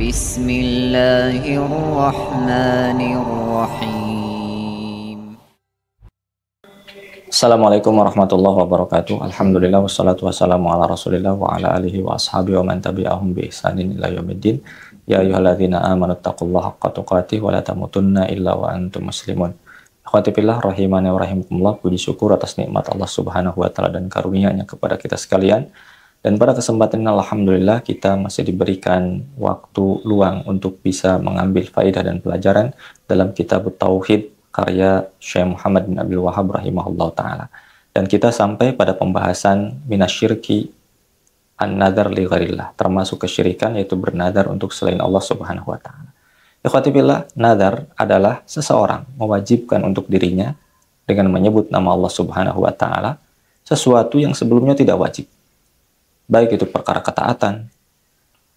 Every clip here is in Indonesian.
Bismillahirrahmanirrahim. Assalamualaikum warahmatullahi wabarakatuh. Alhamdulillah wassalatu wassalamu ala Rasulillah wa ala alihi wa ashabihi wa man tabi'ahum bi ihsanin ila yaumiddin. Ya ayyuhalladzina amanu taqullaha haqqa tuqatih wa la tamutunna illa wa antum muslimun. Akhwati fillah rahimani wa rahimakumullah, puji syukur atas nikmat Allah Subhanahu wa taala dan karunia-Nya kepada kita sekalian. Dan pada kesempatan ini alhamdulillah kita masih diberikan waktu luang untuk bisa mengambil faedah dan pelajaran dalam kitab Tauhid karya Syekh Muhammad bin Abdul Wahhab rahimahullah ta'ala. Dan kita sampai pada pembahasan minasyirki an-nadar li ghairillah, termasuk kesyirikan yaitu bernadar untuk selain Allah Subhanahu wa ta'ala. Ikhwati billah, nadar adalah seseorang mewajibkan untuk dirinya dengan menyebut nama Allah Subhanahu wa ta'ala sesuatu yang sebelumnya tidak wajib. Baik itu perkara ketaatan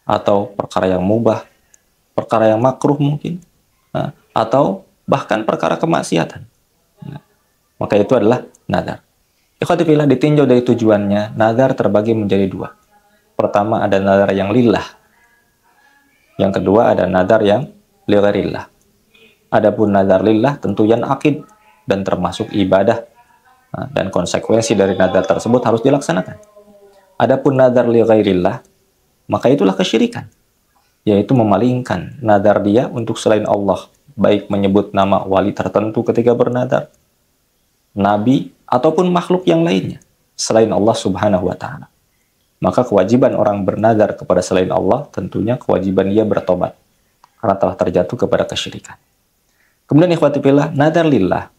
atau perkara yang mubah, perkara yang makruh mungkin, atau bahkan perkara kemaksiatan. Maka itu adalah nadar. Ikhwati fillah, ditinjau dari tujuannya, nadar terbagi menjadi dua. Pertama ada nadar yang lillah. Yang kedua ada nadar yang li ghairillah. Adapun nadar lillah tentu yang akid dan termasuk ibadah. Dan konsekuensi dari nadar tersebut harus dilaksanakan. Adapun nadar li ghairillah, maka itulah kesyirikan, yaitu memalingkan nadar dia untuk selain Allah, baik menyebut nama wali tertentu ketika bernadar, nabi, ataupun makhluk yang lainnya selain Allah Subhanahu wa ta'ala. Maka kewajiban orang bernadar kepada selain Allah tentunya kewajiban dia bertobat karena telah terjatuh kepada kesyirikan. Kemudian ikhwati fillah, nadar lillah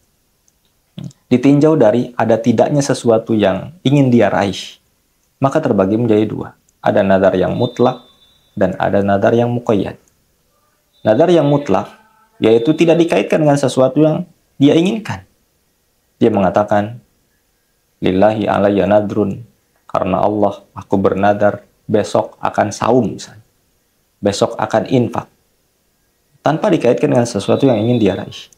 ditinjau dari ada tidaknya sesuatu yang ingin dia raih, maka terbagi menjadi dua. Ada nadar yang mutlak dan ada nadar yang muqayyad. Nadar yang mutlak yaitu tidak dikaitkan dengan sesuatu yang dia inginkan. Dia mengatakan, lillahi alayya nadrun, karena Allah aku bernadar besok akan saum misalnya, besok akan infak, tanpa dikaitkan dengan sesuatu yang ingin dia raih.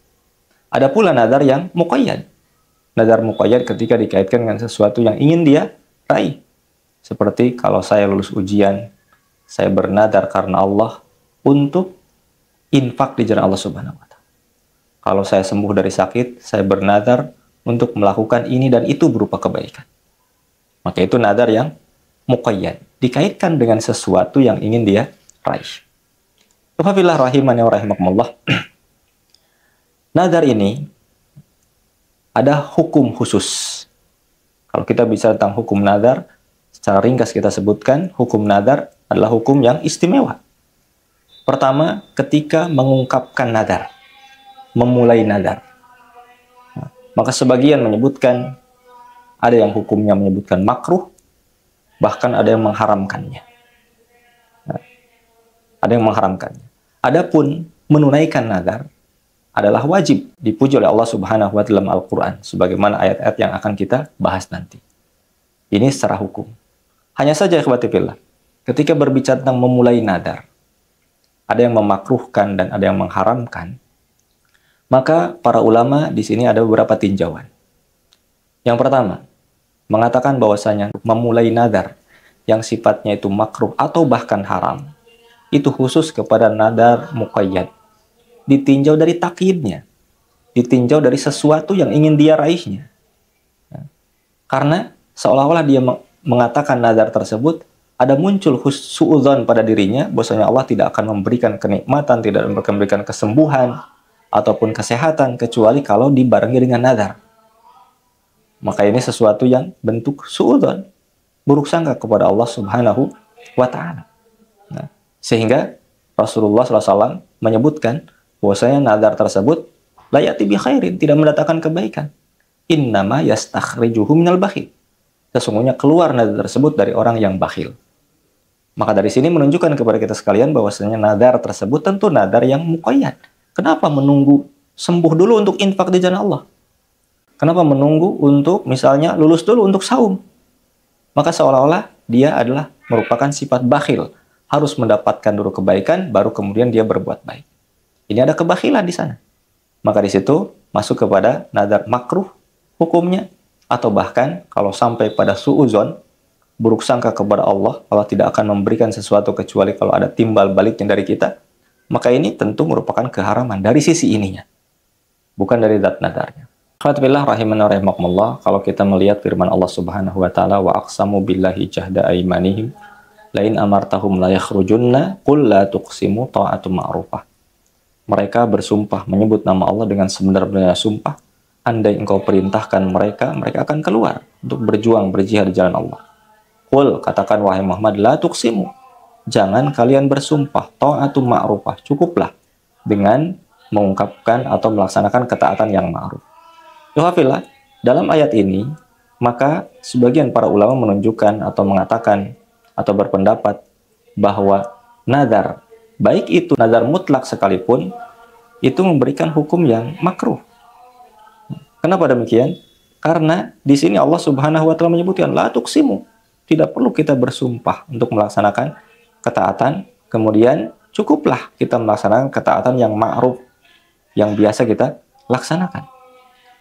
Ada pula nadar yang muqayyad. Nadar muqayyad ketika dikaitkan dengan sesuatu yang ingin dia raih. Seperti kalau saya lulus ujian, saya bernadar karena Allah untuk infak di jalan Allah Subhanahu wa ta'ala. Kalau saya sembuh dari sakit, saya bernadar untuk melakukan ini dan itu berupa kebaikan. Maka itu nadar yang muqayyad, dikaitkan dengan sesuatu yang ingin dia raih. Wafilah rahimani wa rahimakumullah. Nadar ini ada hukum khusus. Kalau kita bicara tentang hukum nadar, secara ringkas kita sebutkan, hukum nadar adalah hukum yang istimewa. Pertama, ketika mengungkapkan nadar, memulai nadar. Maka sebagian menyebutkan, ada yang hukumnya menyebutkan makruh, bahkan ada yang mengharamkannya. Ada yang mengharamkannya. Adapun menunaikan nadar adalah wajib, dipuji oleh Allah Subhanahu wa ta'ala dalam Al-Quran, sebagaimana ayat-ayat yang akan kita bahas nanti. Ini secara hukum. Hanya saja ikhwati fillah, ketika berbicara tentang memulai nadar, ada yang memakruhkan dan ada yang mengharamkan, maka para ulama di sini ada beberapa tinjauan. Yang pertama, mengatakan bahwasanya memulai nadar yang sifatnya itu makruh atau bahkan haram, itu khusus kepada nadar muqayyad. Ditinjau dari takyidnya, ditinjau dari sesuatu yang ingin dia raihnya. Karena seolah-olah dia mengatakan nadar tersebut, ada muncul suudzon pada dirinya, bahwasanya Allah tidak akan memberikan kenikmatan, tidak akan memberikan kesembuhan, ataupun kesehatan, kecuali kalau dibarengi dengan nadar. Maka ini sesuatu yang bentuk suudzon, buruk sangka kepada Allah Subhanahu wa ta'ala. Sehingga Rasulullah SAW menyebutkan bahwasanya nadar tersebut la ya'ti bi khairin, tidak mendatangkan kebaikan. Innama yastakhrijuhu minal bakhil. Sesungguhnya keluar nadar tersebut dari orang yang bakhil. Maka dari sini menunjukkan kepada kita sekalian bahwasanya nadar tersebut tentu nadar yang muqayyad. Kenapa menunggu sembuh dulu untuk infak di jalan Allah? Kenapa menunggu untuk misalnya lulus dulu untuk saum? Maka seolah-olah dia adalah merupakan sifat bakhil. Harus mendapatkan dulu kebaikan, baru kemudian dia berbuat baik. Ini ada kebakhilan di sana. Maka di situ masuk kepada nadar makruh hukumnya, atau bahkan kalau sampai pada suudzon, buruk sangka kepada Allah, Allah tidak akan memberikan sesuatu kecuali kalau ada timbal baliknya dari kita, maka ini tentu merupakan keharaman dari sisi ininya, bukan dari zat nadarnya. Alhamdulillah rahimana rahimakumullah, kalau kita melihat firman Allah Subhanahu wa taala, wa aqsamu billahi jahda aimanihim lain amartahum la yakhrujunna qul la tuqsimu ta'atu ma'rufah. Mereka bersumpah menyebut nama Allah dengan sebenar-benarnya sumpah, andai engkau perintahkan mereka, mereka akan keluar untuk berjuang berjihad di jalan Allah. Qul, katakan wahai Muhammad, la tuqsimu, jangan kalian bersumpah, ta'atu ma'rufah, cukuplah dengan mengungkapkan atau melaksanakan ketaatan yang ma'ruf. Yuhafillah, dalam ayat ini, maka sebagian para ulama menunjukkan atau mengatakan atau berpendapat bahwa nadar, baik itu nadar mutlak sekalipun, itu memberikan hukum yang makruh. Kenapa demikian? Karena di sini Allah Subhanahu wa taala menyebutkan la tuqsimu, tidak perlu kita bersumpah untuk melaksanakan ketaatan, kemudian cukuplah kita melaksanakan ketaatan yang ma'ruf, yang biasa kita laksanakan.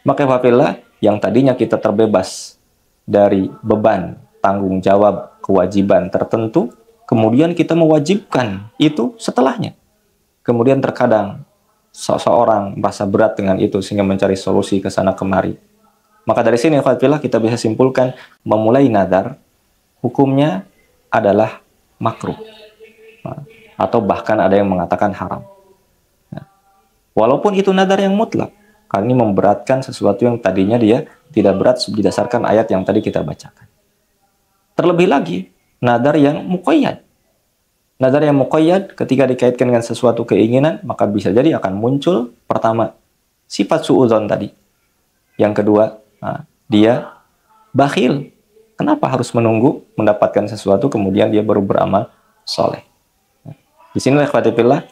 Maka wafillah, yang tadinya kita terbebas dari beban, tanggung jawab, kewajiban tertentu, kemudian kita mewajibkan itu setelahnya. Kemudian terkadang seseorang merasa berat dengan itu sehingga mencari solusi ke sana kemari. Maka dari sini wafillah kita bisa simpulkan, memulai nadar hukumnya adalah makruh, atau bahkan ada yang mengatakan haram. Walaupun itu nadar yang mutlak, karena ini memberatkan sesuatu yang tadinya dia tidak berat berdasarkan ayat yang tadi kita bacakan. Terlebih lagi, nadar yang muqayyad. Nadar yang muqayyad ketika dikaitkan dengan sesuatu keinginan, maka bisa jadi akan muncul, pertama, sifat su'udzon tadi. Yang kedua, dia bakhil. Kenapa harus menunggu mendapatkan sesuatu kemudian dia baru beramal soleh? Di sinilah ikhwatifillah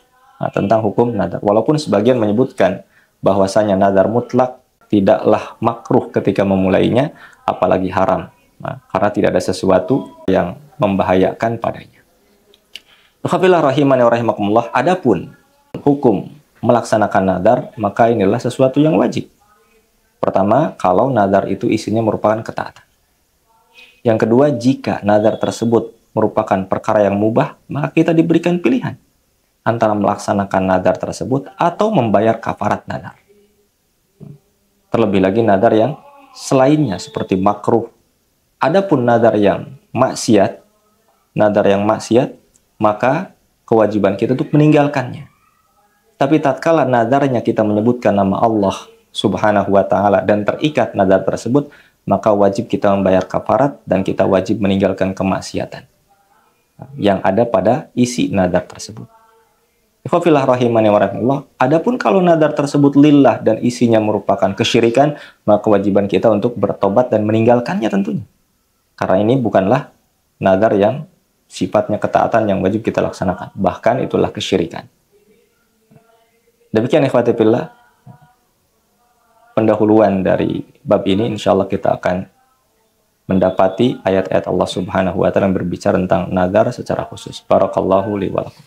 tentang hukum nadar. Walaupun sebagian menyebutkan bahwasanya nadar mutlak tidaklah makruh ketika memulainya, apalagi haram. Karena tidak ada sesuatu yang membahayakan padanya. Alhamdulillah rahimani wa rahimakumullah, adapun hukum melaksanakan nadar, maka inilah sesuatu yang wajib. Pertama, kalau nadar itu isinya merupakan ketaatan. Yang kedua, jika nadar tersebut merupakan perkara yang mubah, maka kita diberikan pilihan antara melaksanakan nadar tersebut atau membayar kafarat nadar. Terlebih lagi nadar yang selainnya seperti makruh. Adapun nadar yang maksiat, maka kewajiban kita untuk meninggalkannya. Tapi tatkala nadarnya kita menyebutkan nama Allah Subhanahu wa taala dan terikat nadar tersebut, maka wajib kita membayar kafarat dan kita wajib meninggalkan kemaksiatan yang ada pada isi nadar tersebut. Ikhwafillah rahimani wa rahimakumullah. Adapun kalau nadar tersebut lillah dan isinya merupakan kesyirikan, maka kewajiban kita untuk bertobat dan meninggalkannya tentunya. Karena ini bukanlah nadar yang sifatnya ketaatan yang wajib kita laksanakan. Bahkan itulah kesyirikan. Demikian ikhwatifillah pendahuluan dari bab ini. Insya Allah kita akan mendapati ayat-ayat Allah Subhanahu wa taala yang berbicara tentang nadar secara khusus. Barakallahu li wa lakum.